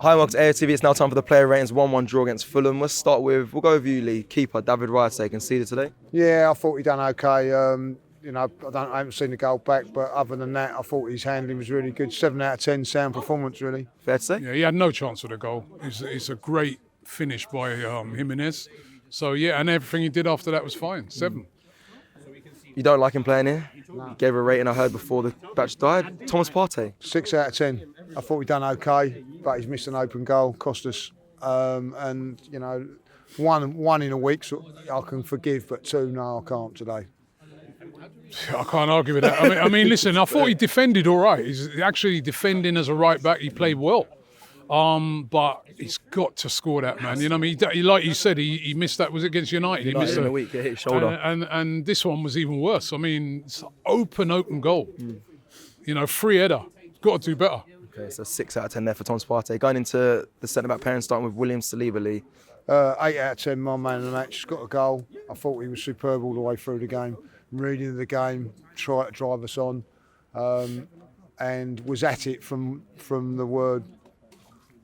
Hi, welcome to AFTV. It's now time for the player ratings. 1-1 draw against Fulham. We'll go with you, Lee. Keeper David Raya conceded today. Yeah, I thought he done okay. I haven't seen the goal back, but other than that, I thought his handling was really good. 7 out of 10, sound performance, really. Fair to say? Yeah, he had no chance with the goal. It's a great finish by Jimenez. So, yeah, and everything he did after that was fine. 7. You don't like him playing here? No. Gave a rating I heard before the batch died. Thomas Partey. 6 out of 10. I thought he done okay, but he's missed an open goal, cost us. And, you know, one in a week so I can forgive, but 2, no, I can't today. I can't argue with that. I mean, listen, I thought he defended all right. He's actually defending as a right back. He played well. But he's got to score that, man. You know what I mean? He, like you said, he missed that. Was it against United? He missed in a week, hit his shoulder. And this one was even worse. I mean, it's an open goal. You know, free header. Got to do better. Okay, so 6 out of 10 there for Thomas Partey. Going into the centre-back pairing, starting with William Saliba, Lee. 8 out of 10, my man of the match. He's got a goal. I thought he was superb all the way through the game. Reading the game, tried to drive us on, and was at it from the word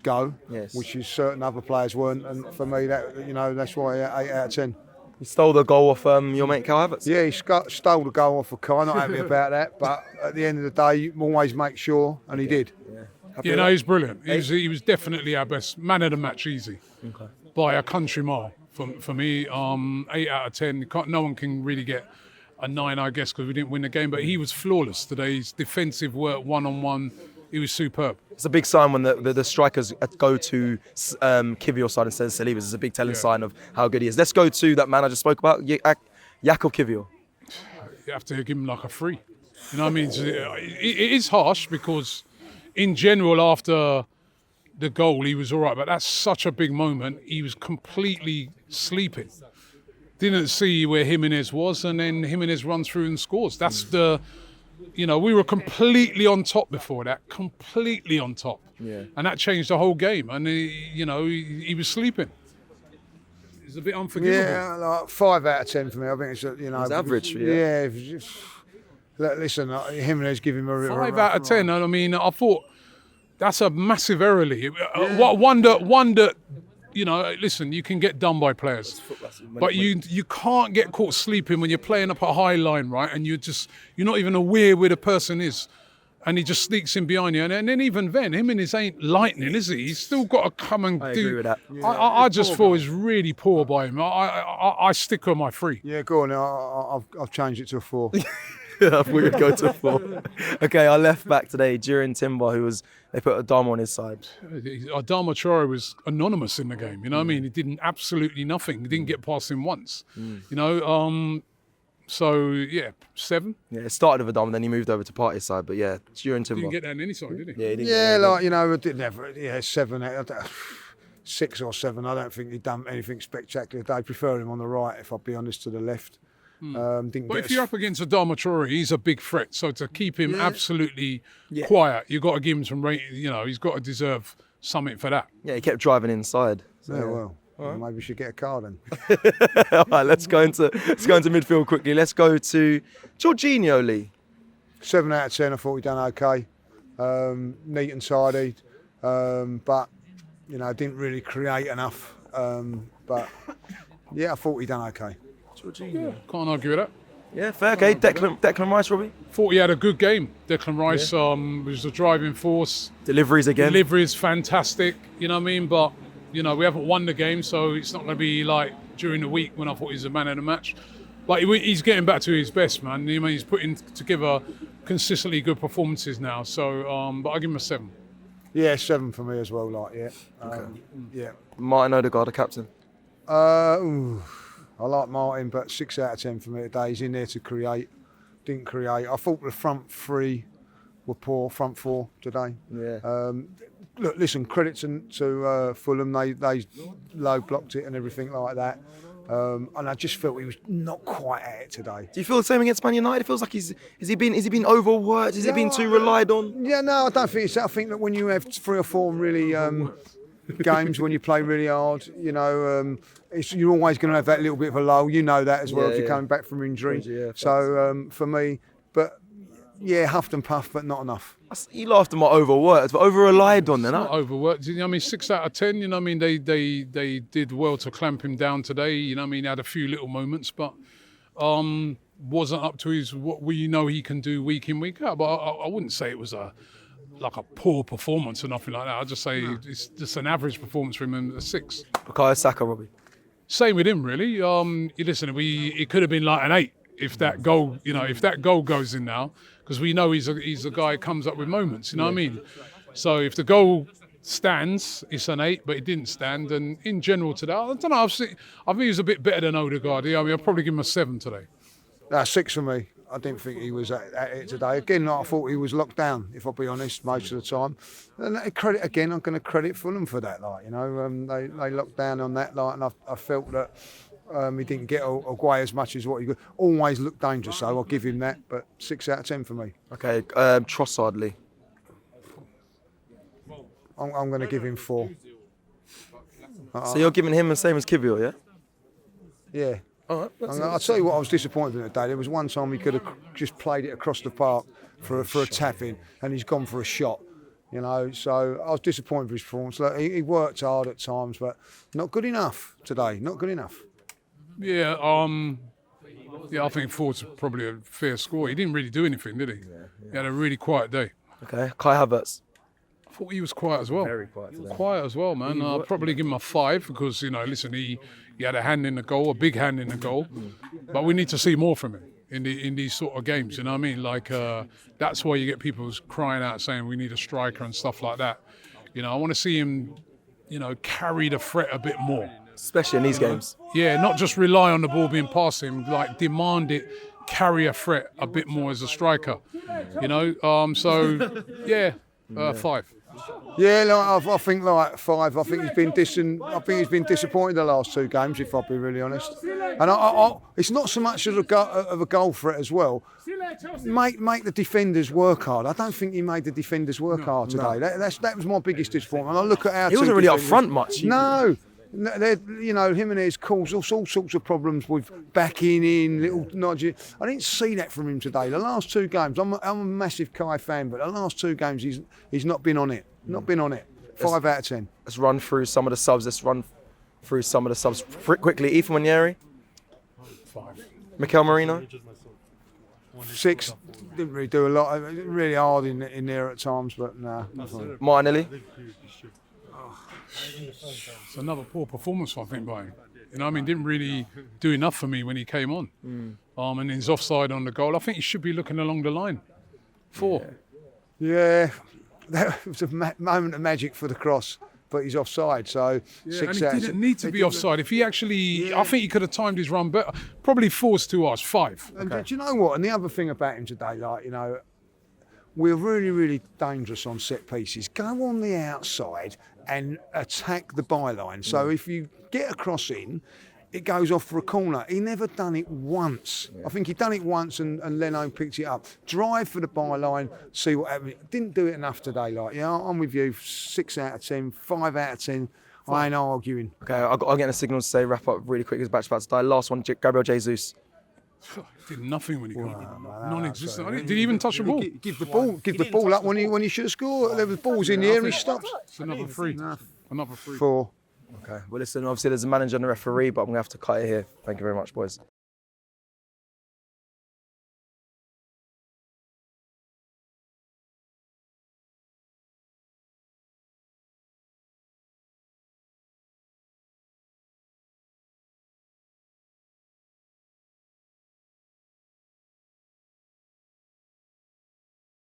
go, yes. Which is certain other players weren't. And for me, that's why 8 out of 10. He stole the goal off your mate Cal Havertz. Yeah, he stole the goal off of Kai. Not happy about that, but at the end of the day, you always make sure, and he did. Yeah, no, he's brilliant. He was definitely our best man of the match, easy, by a country mile for me. 8 out of 10. No one can really get a 9, I guess, because we didn't win the game. But he was flawless today. His defensive work, one-on-one, he was superb. It's a big sign when the strikers go to Kivior's side instead of Saliba's. It's a big telling sign of how good he is. Let's go to that man I just spoke about, Jakub Kivior. You have to give him like a 3. You know what I mean? It is harsh because, in general, after the goal, he was all right. But that's such a big moment. He was completely sleeping. Didn't see where Jimenez was, and then Jimenez runs through and scores. That's we were completely on top before that, completely on top. Yeah. And that changed the whole game. And, he was sleeping. It's a bit unforgivable. Yeah, like 5 out of 10 for me. I think it's, It's average. Yeah. Listen, Jimenez give him a 5 out of 10. I mean, I thought that's a massive error, Lee. Wonder. Listen, you can get done by players, but you can't get caught sleeping when you're playing up a high line, right? And you're not even aware where the person is, and he just sneaks in behind you. And then even then, Jimenez ain't lightning, is he? He's still got to come and do. I agree with that. Yeah, I just thought it was really poor by him. I stick on my 3. Yeah, go on. I've changed it to a 4. I thought we'd go to 4. Okay, our left back today, Duran Timber, they put Adama on his side. Adama Traore was anonymous in the game, you know what I mean? He did absolutely nothing. He didn't get past him once, So, yeah, 7. Yeah, it started with Adama, then he moved over to Partey's side, but yeah, Duran Timber. Didn't get that on any side, did he? Yeah, he didn't. I didn't have 7, 6 or 7. I don't think he'd done anything spectacular. I prefer him on the right, if I'll be honest, to the left. But if you're up against Adama Traore, he's a big threat. So to keep him absolutely quiet, you've got to give him some rating. He's got to deserve something for that. Yeah, he kept driving inside. So, maybe we should get a car then. All right, let's go into midfield quickly. Let's go to Jorginho, Lee. 7 out of 10. I thought he done okay. Neat and tidy, but didn't really create enough. But yeah, I thought he done okay. Yeah, can't argue with that. Yeah, fair. Okay, Declan Rice, Robbie. Thought he had a good game. Declan Rice was the driving force. Deliveries again. Deliveries fantastic. You know what I mean? But we haven't won the game, so it's not going to be like during the week when I thought he was the man of the match. But he's getting back to his best, man. He's putting together consistently good performances now. So, but I give him a 7. Yeah, 7 for me as well. Martin Odegaard, the captain. I like Martin, but 6 out of 10 for me today. He's in there to create. Didn't create. I thought the front 3 were poor, front 4 today. Yeah. Look, listen, credit to Fulham. They low blocked it and everything like that. And I just felt he was not quite at it today. Do you feel the same against Man United? It feels like has he been overworked? Has he been too relied on? Yeah, no, I don't think it's that. I think that when you have 3 or 4 really games when you play really hard, you're always going to have that little bit of a lull. You know that as well if you're coming back from injury. Yeah, so for me, but Yeah, huffed and puffed, but not enough. You laughed at my overworked, but over relied on then. Not overworked. You know what I mean, 6 out of 10. You know what I mean, they did well to clamp him down today. You know what I mean, had a few little moments, but wasn't up to what we know he can do week in, week out. But I wouldn't say it was like a poor performance or nothing like that. I'd just say it's just an average performance for him in a 6. Bukayo Saka, Robbie. Same with him, really. Listen, it could have been like an 8 if that goal, if that goal goes in now, because we know he's a guy who comes up with moments. You know what I mean? So if the goal stands, it's an 8, but it didn't stand. And in general today, I don't know. I think he was a bit better than Odegaard. I mean, I'll probably give him a 7 today. 6 for me. I didn't think he was at it today. Again, I thought he was locked down, if I'll be honest, most of the time. And I'm going to credit Fulham for that. They locked down on that, and I felt that he didn't get away as much as what he could. Always looked dangerous, so I'll give him that. But 6 out of 10 for me. Okay, Trossard, Lee. I'm going to give him 4. So you're giving him the same as Kivior, yeah? Yeah. All right. I'll tell you what I was disappointed with today. There was one time he could have just played it across the park for a tap-in, and he's gone for a shot. So I was disappointed with his performance. Look, he worked hard at times, but not good enough today. Not good enough. Yeah, I think 4's probably a fair score. He didn't really do anything, did he? He had a really quiet day. Okay, Kai Havertz. I thought he was quiet as well. Very quiet today. Quiet as well, man. I'll probably give him a 5 because, listen, he had a hand in the goal, a big hand in the goal. But we need to see more from him in these sort of games, you know what I mean? Like, that's why you get people crying out saying we need a striker and stuff like that. I want to see him, carry the threat a bit more. Especially in these games. Yeah, not just rely on the ball being passed him, like demand it, carry a threat a bit more as a striker. 5. Yeah, I think 5. I think he's been disappointed the last 2 games, if I'll be really honest. And it's not so much of a goal threat as well. Make the defenders work hard. I don't think he made the defenders work hard today. That was my biggest disappointment. I look at our He wasn't really up front much. No. Jimenez caused all sorts of problems with backing in, little nudges. I didn't see that from him today. The last 2 games, I'm a massive Kai fan, but the last 2 games he's not been on it. Not been on it. 5 out of 10. Let's run through some of the subs. Quickly. Ethan Wanyeri. 5. Mikel Merino. 6. Didn't really do a lot. Really hard in there at times, but nah. Martinelli. It's another poor performance, I think, by him. Didn't really do enough for me when he came on. And he's offside on the goal. I think he should be looking along the line. 4. Yeah. That was a moment of magic for the cross, but he's offside. So 6 and he didn't need to be offside. If he actually, I think he could have timed his run better. Probably 4's too harsh. 5. And do you know what? And the other thing about him today, we're really, really dangerous on set pieces. Go on the outside and attack the byline. So if you get a cross in, it goes off for a corner. He never done it once. I think he done it once and Leno picked it up. Drive for the byline, see what happens. Didn't do it enough today. I'm with you. 6 out of 10, 5 out of 10. I ain't arguing. Okay, I'm getting a signal to say wrap up really quick. His batch about to die. Last one, Gabriel Jesus. Did nothing when he got in. Non-existent. Did he even touch the ball? Give the ball up when he should have scored. There was balls in the air and he stopped. It's another 3. Another 3. 4. Okay. Well, listen, obviously there's a manager and a referee, but I'm going to have to cut it here. Thank you very much, boys.